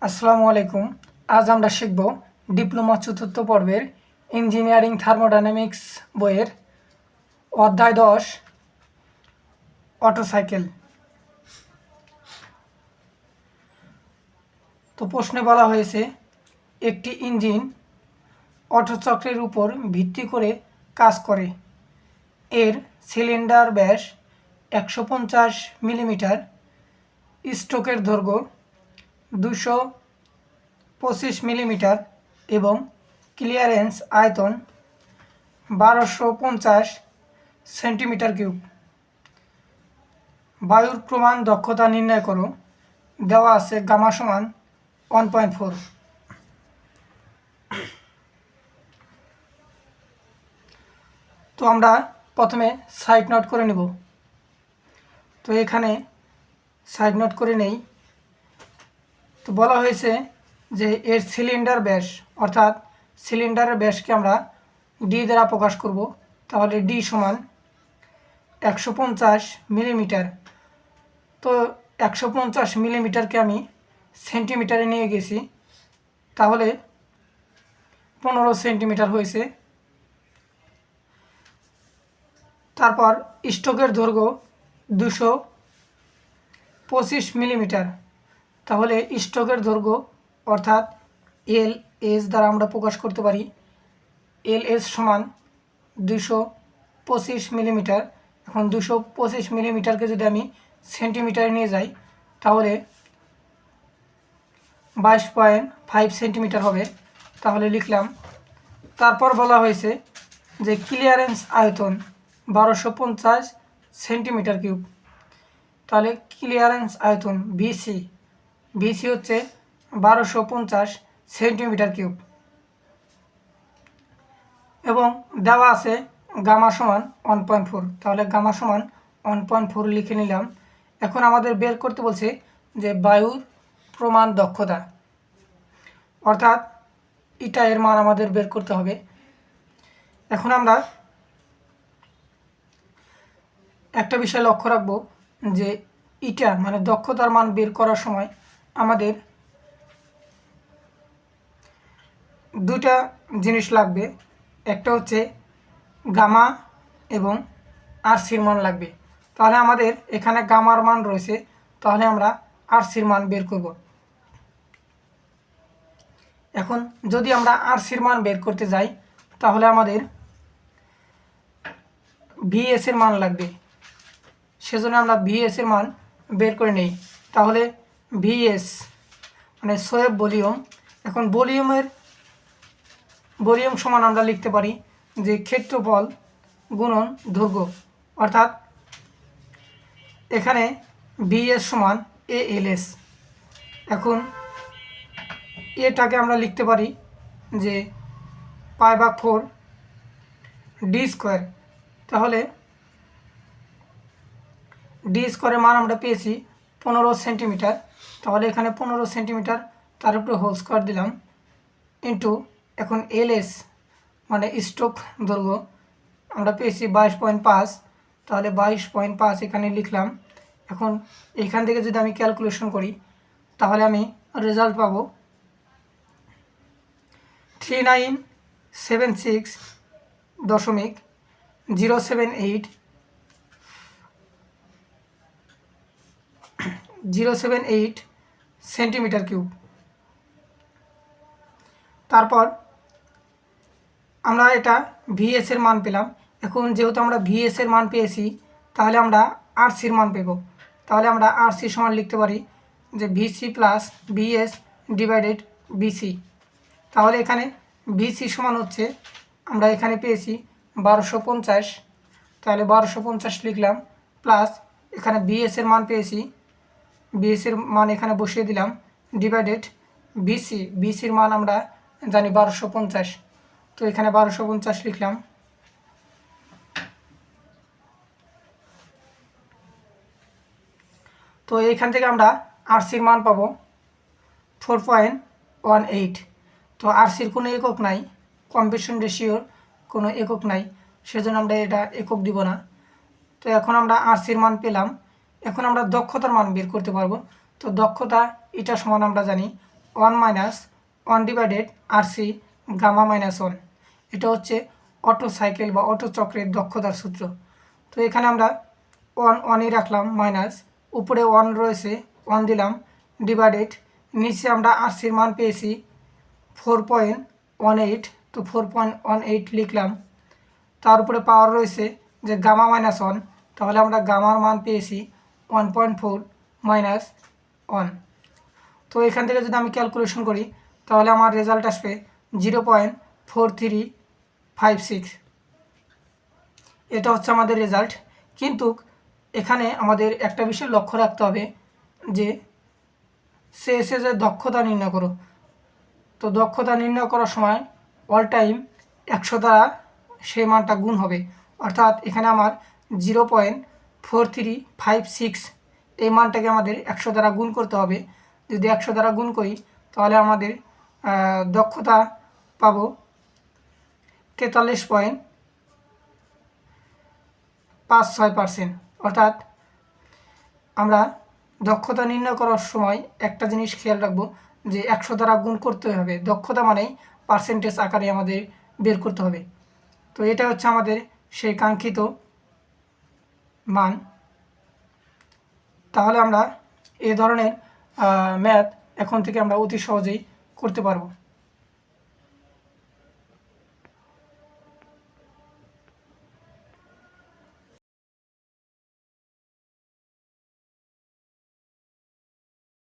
আসসালামু আলাইকুম। আজ আমরা শিখব ডিপ্লোমা চতুর্থ পর্বের ইঞ্জিনিয়ারিং থার্মোডাইনামিক্স বইয়ের অধ্যায় 10 অটোসাইকেল। তো প্রশ্নে বলা হয়েছে একটি ইঞ্জিন অটোচক্রের উপর ভিত্তি করে কাজ করে। এর সিলিন্ডার ব্যাস 150 মিলিমিটার, স্ট্রোকের দৈর্ঘ্য 225 মিলিমিটার এবং ক্লিয়ারেন্স আয়তন 1250 সেন্টিমিটার কিউব। বায়ুর প্রমাণ দক্ষতা নির্ণয় করো। দেওয়া আছে গামা সমান 1.4। তো আমরা প্রথমে সাইড নোট করে নেব। তো এখানে সাইড নোট করে নেই। তো বলা হয়েছে যে এর সিলিন্ডার ব্যাস অর্থাৎ সিলিন্ডারের ব্যাসকে আমরা ডি দ্বারা প্রকাশ করব। তাহলে ডি সমান 150 মিলিমিটার। তো 150 মিলিমিটারকে আমি সেন্টিমিটারে নিয়ে গেছি, তাহলে 15 সেন্টিমিটার হয়েছে। তারপর স্ট্রোকের দৈর্ঘ্য 225 মিলিমিটার, তাহলে স্ট্রোকের দৈর্ঘ্য অর্থাৎ এল এস দ্বারা আমরা প্রকাশ করতে পারি। এল এস সমান 225 মিলিমিটার। এখন 225 মিলিমিটারকে যদি আমি সেন্টিমিটারে নিয়ে যাই তাহলে 22.5 সেন্টিমিটার হবে। তাহলে লিখলাম। তারপর বলা হয়েছে যে ক্লিয়ারেন্স আয়তন 1250 সেন্টিমিটার কিউব। তাহলে ক্লিয়ারেন্স আয়তন ভিসি হচ্ছে 1250 সেন্টিমিটার কিউব এবং দেওয়া আছে গামা সমান 1.4। তাহলে গামা সমান 1.4 লিখে নিলাম। এখন আমাদের বের করতে বলছে যে বায়ুর প্রমাণ দক্ষতা, অর্থাৎ ইটা এর মান আমাদের বের করতে হবে। এখন আমরা একটা বিষয় লক্ষ্য রাখব যে ইটা মানে দক্ষতার মান বের করার সময় আমাদের দুটা জিনিস লাগবে। একটা হচ্ছে গামা এবং আরসির মান লাগবে। তাহলে আমাদের এখানে গামার মান রয়েছে, তাহলে আমরা আরসির মান বের করব। এখন যদি আমরা আরসির মান বের করতে যাই তাহলে আমাদের ভিএস এর মান লাগবে। সেজন্য আমরা ভিএস এর মান বের করে নেই। তাহলে ভিএস মানে সোয়েব ভলিউম। এখন ভলিউম সমান আমরা লিখতে পারি যে ক্ষেত্রফল গুণন দৈর্ঘ্য, অর্থাৎ এখানে ভিএস সমান এএলএস। এখন এটাকে আমরা লিখতে পারি যে π/4 ডি স্কোয়ার। তাহলে ডি স্কোয়ারের মান আমরা পেয়েছি 15 সেন্টিমিটার। তাহলে এখানে 15 সেন্টিমিটার, তার উপরে হোল স্কোয়ার দিলাম, ইন্টু এখন এলএস মানে স্ট্রোক দৈর্ঘ্য আমরা পেয়েছি 22.5। তাহলে 22.5 এখানে লিখলাম। এখন এখান থেকে যদি আমি ক্যালকুলেশন করি তাহলে আমি রেজাল্ট পাবো 3976.078 সেন্টিমিটার কিউব। তারপর আমরা এটা ভিএস এর মান পেলাম। এখন যেহেতু আমরা ভিএস এর মান পেয়েছি তাহলে আমরা আরসির মান পেব। তাহলে আমরা আরসি সমান লিখতে পারি যে VC plus VS divided BC. তাহলে এখানে ভিসি সমান হচ্ছে আমরা এখানে পেয়েছি 1250। তাহলে 1250 লিখলাম, প্লাস এখানে ভিএস এর মান পেয়েছি, ভিএস এর মান এখানে বসিয়ে দিলাম, ডিভাইডেড বিসির মান আমরা জানি 1250। তো এখানে 1250 লিখলাম। তো এইখান থেকে আমরা আরসির মান পাবো 4.18। তো আরসির কোনো একক নাই, কম্প্রেশন রেশিওর কোনো একক নাই, সেজন্য আমরা এটা একক দিব না। তো এখন আমরা আরসির মান পেলাম। এখন আমরা দক্ষতার মান বের করতে পারবো। তো দক্ষতা এটা সমান আমরা জানি one minus one divided RC gamma minus one. এটা হচ্ছে অটো সাইকেল বা অটো চক্রের দক্ষতার সূত্র। তো এখানে আমরা ওয়ানই রাখলাম মাইনাস, উপরে ওয়ান রয়েছে ওয়ান দিলাম, ডিভাইডেড নিচে আমরা আরসির মান পেয়েছি 4.18, তো 4.18 লিখলাম। তার উপরে পাওয়ার রয়েছে যে গামা মাইনাস ওয়ান, তাহলে আমরা গামার মান পেয়েছি 1.4 মাইনাস ওয়ান। তো এখান থেকে যদি আমি ক্যালকুলেশন করি তাহলে আমার রেজাল্ট আসবে 0.4356। এটা হচ্ছে আমাদের রেজাল্ট। কিন্তু এখানে আমাদের একটা বিষয় লক্ষ্য রাখতে হবে যে সিএসএস এর দক্ষতা নির্ণয় করো। তো দক্ষতা নির্ণয় করার সময় অল টাইম 100 দ্বারা সেই মানটা গুণ হবে, অর্থাৎ এখানে আমার 0.4356 এই মানটাকে আমাদের 100 দ্বারা গুণ করতে হবে। যদি 100 দ্বারা গুণ করি তাহলে আমাদের দক্ষতা পাবো 43.56%। অর্থাৎ আমরা দক্ষতা নির্ণয় করার সময় একটা জিনিস খেয়াল রাখবো যে 100 দ্বারা গুণ করতে হবে, দক্ষতা মানেই পার্সেন্টেজ আকারে আমাদের বের করতে হবে। তো এটা হচ্ছে আমাদের সেই কাঙ্ক্ষিত মান। তাহলে আমরা এ ধরনের ম্যাথ এখন থেকে আমরা অতি সহজেই করতে পারবো।